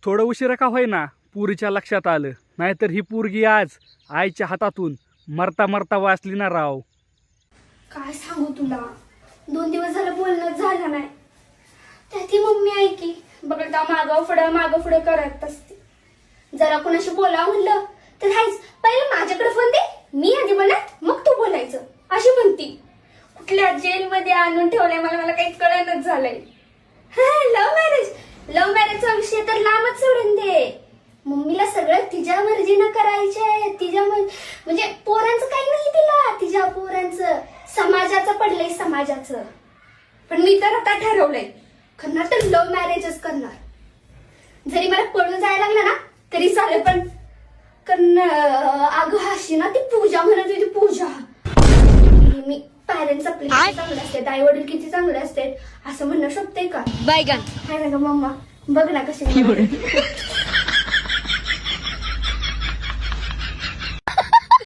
थोडं उशिरा का होईना पुरीच्या लक्षात आलं, नाहीतर ही पोरगी आज आईच्या हातातून मरता मरता वाचली ना राव. काय सांगू तुला, 2 दिवस झालं बोलणं झालं नाही. त्या ती मम्मी आहे की बघा मागं पुढं करत असते. जरा कोणाशी बोला म्हणलं तर हायच पहिलं माझ्याकडे फोन दे, मी आधी बोलत मग तू बोलायचं अशी म्हणती. कुठल्या जेलमध्ये आणून ठेवलंय मला काही कळणच झालंय. लव्ह मॅरेजचा विषय तर लांबच सोडून दे. मम्मीला सगळं तिच्या मर्जीनं करायचंय. तिच्या म्हणजे पोरांचं काही नाही तिला, तिच्या पोरांचं समाजाचं पडलंय समाजाचं. पण मी तर आता ठरवलंय करणार तर लव्ह मॅरेजच करणार. जरी मला पळून जायला लागलं ना तरी चालेल, पण अगं हाशी ना ती पूजा म्हणत होती, पूजा मी पॅरेंट्स आपले किती चांगले असतात, आई वडील किती चांगले असतात असं म्हणणं शोभतंय का? बायगन हाय ना ग मम्मा, बघ ना कशी